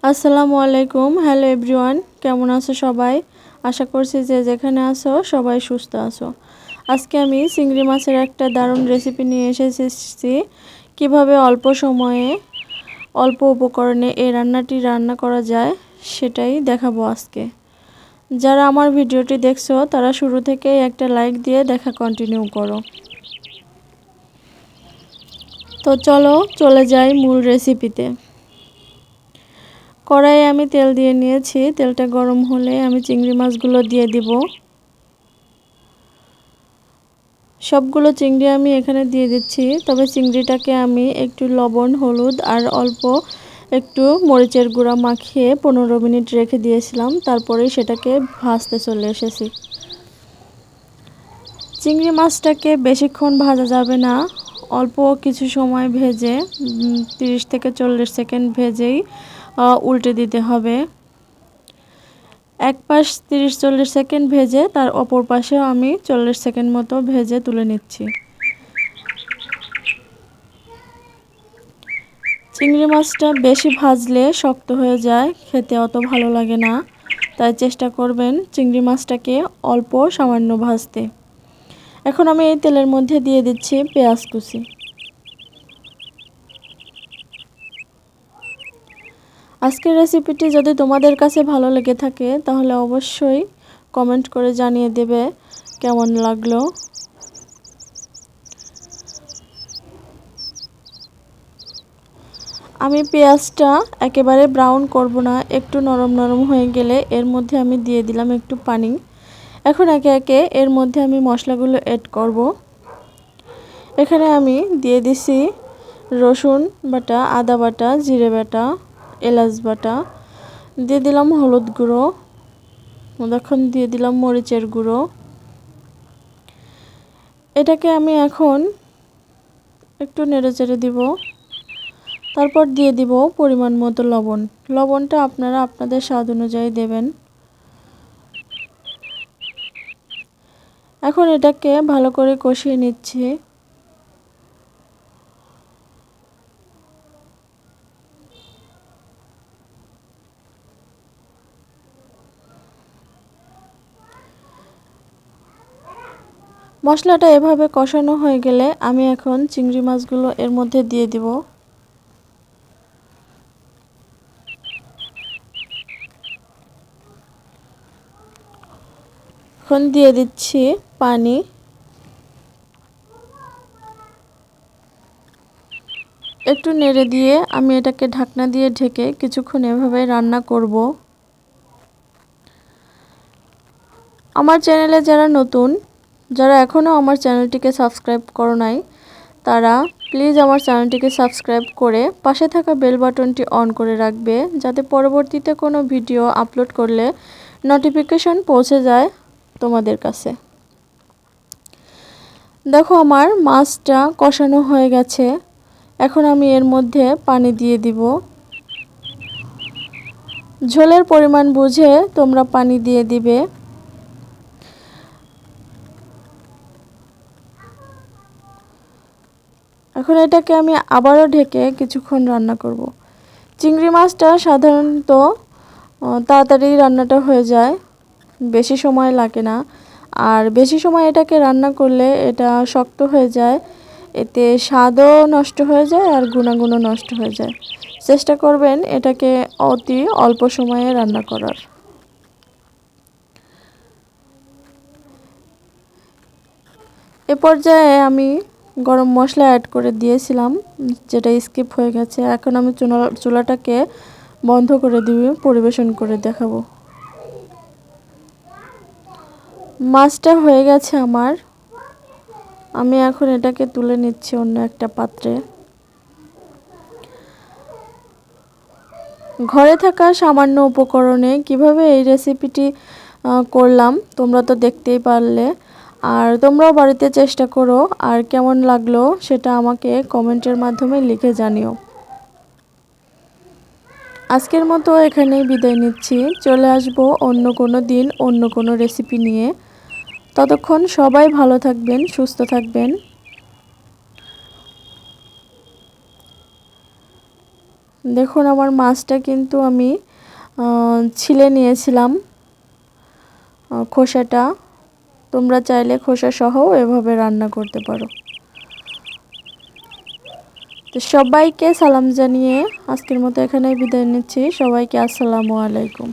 আসসালামু আলাইকুম। Hello everyone, কেমন আছো সবাই? আশা করছি যে যেখানে আছো সবাই সুস্থ আছো। আজকে আমি চিংড়ি মাছের একটা দারুণ রেসিপি নিয়ে এসেছি। কিভাবে অল্প সময়ে অল্প উপকরণে এই রান্নাটি রান্না করা যায় সেটাই দেখাবো আজকে। যারা আমার ভিডিওটি দেখছো তারা শুরু থেকেই একটা লাইক দিয়ে দেখা কন্টিনিউ করো। তো চলো চলে যাই মূল রেসিপিতে। কড়াইয়ে আমি তেল দিয়ে নিয়েছি। তেলটা গরম হলে আমি চিংড়ি মাছগুলো দিয়ে দিব। সবগুলো চিংড়ি আমি এখানে দিয়ে দিচ্ছি। তবে চিংড়িটাকে আমি একটু লবণ, হলুদ আর অল্প একটু মরিচের গুঁড়া মাখিয়ে 15 মিনিট রেখে দিয়েছিলাম। তারপরে সেটাকে ভাজতে চলে এসেছি। চিংড়ি মাছটাকে বেশিক্ষণ ভাজা যাবে না, অল্প কিছু সময় ভেজে 30 থেকে 40 সেকেন্ড ভেজেই উল্টে দিতে হবে। এক পাশ 30-40 সেকেন্ড ভেজে তার অপর পাশেও আমি 40 সেকেন্ড মতো ভেজে তুলে নিচ্ছি। চিংড়ি মাছটা বেশি ভাজলে শক্ত হয়ে যায়, খেতে অত ভালো লাগে না। তাই চেষ্টা করবেন চিংড়ি মাছটাকে অল্প সামান্য ভাজতে। এখন আমি এই তেলের মধ্যে দিয়ে দিচ্ছি পেঁয়াজ কুচি। আজকের রেসিপিটি যদি তোমাদের কাছে ভালো লেগে থাকে তাহলে অবশ্যই কমেন্ট করে জানিয়ে দেবে কেমন লাগলো। আমি পেঁয়াজটা একেবারে ব্রাউন করব না, একটু নরম নরম হয়ে গেলে এর মধ্যে আমি দিয়ে দিলাম একটু পানি। এখন একে একে এর মধ্যে আমি মশলাগুলো অ্যাড করব। এখানে আমি দিয়ে দিছি রসুন বাটা, আদা বাটা, জিরে বাটা, এলাচ বাটা, দিয়ে দিলাম হলুদ গুঁড়ো, এখন দিয়ে দিলাম মরিচের গুঁড়ো। এটাকে আমি এখন একটু নেড়েচেড়ে দিব। তারপর দিয়ে দিব পরিমাণ মতো লবণ। লবণটা আপনারা আপনাদের স্বাদ অনুযায়ী দেবেন। এখন এটাকে ভালো করে কষিয়ে নিচ্ছি। মশলাটা এভাবে কষানো হয়ে গেলে আমি এখন চিংড়ি মাছগুলো এর মধ্যে দিয়ে দিব। এখন দিয়ে দিচ্ছি পানি। একটু নেড়ে দিয়ে আমি এটাকে ঢাকনা দিয়ে ঢেকে কিছুক্ষণ এভাবে রান্না করব। আমার চ্যানেলে যারা নতুন, যারা এখনও আমার চ্যানেলটিকে সাবস্ক্রাইব করো নাই, তারা প্লিজ আমার চ্যানেলটিকে সাবস্ক্রাইব করে পাশে থাকা বেল বাটনটি অন করে রাখবে, যাতে পরবর্তীতে কোনো ভিডিও আপলোড করলে নোটিফিকেশন পৌঁছে যায় তোমাদের কাছে। দেখো আমার মাছটা কষানো হয়ে গেছে। এখন আমি এর মধ্যে পানি দিয়ে দিব। ঝোলের পরিমাণ বুঝে তোমরা পানি দিয়ে দিবে। এখন এটাকে আমি আবারও ঢেকে কিছুক্ষণ রান্না করব। চিংড়ি মাছটা সাধারণত তাড়াতাড়ি রান্নাটা হয়ে যায়, বেশি সময় লাগে না। আর বেশি সময় এটাকে রান্না করলে এটা শক্ত হয়ে যায়, এতে স্বাদও নষ্ট হয়ে যায় আর গুণাগুণও নষ্ট হয়ে যায়। চেষ্টা করবেন এটাকে অতি অল্প সময়ে রান্না করার। এ পর্যায়ে আমি গরম মশলা অ্যাড করে দিয়েছিলাম, যেটা স্কিপ হয়ে গেছে। এখন আমি চুলাটাকে বন্ধ করে দিয়ে পরিবেশন করে দেখাবো। মাছটা হয়ে গেছে আমার। আমি এখন এটাকে তুলে নিচ্ছি অন্য একটা পাত্রে। ঘরে থাকা সামান্য উপকরণে কিভাবে এই রেসিপিটি করলাম তোমরা তো দেখতেই পারলে। আর তোমরাও বাড়িতে চেষ্টা করো, আর কেমন লাগলো সেটা আমাকে কমেন্টের মাধ্যমে লিখে জানিও। আজকের মতো এখানেই বিদায় নিচ্ছি। চলে আসবো অন্য কোনো দিন অন্য কোনো রেসিপি নিয়ে। ততক্ষণ সবাই ভালো থাকবেন, সুস্থ থাকবেন। দেখুন আমার মাছটা কিন্তু আমি ছিলে নিয়েছিলাম খোসাটা। তোমরা চাইলে খোসা সহ এভাবে রান্না করতে পারো। তো সবাইকে সালাম জানিয়ে আজকের মতো এখানেই বিদায় নিচ্ছি। সবাইকে আসসালামু আলাইকুম।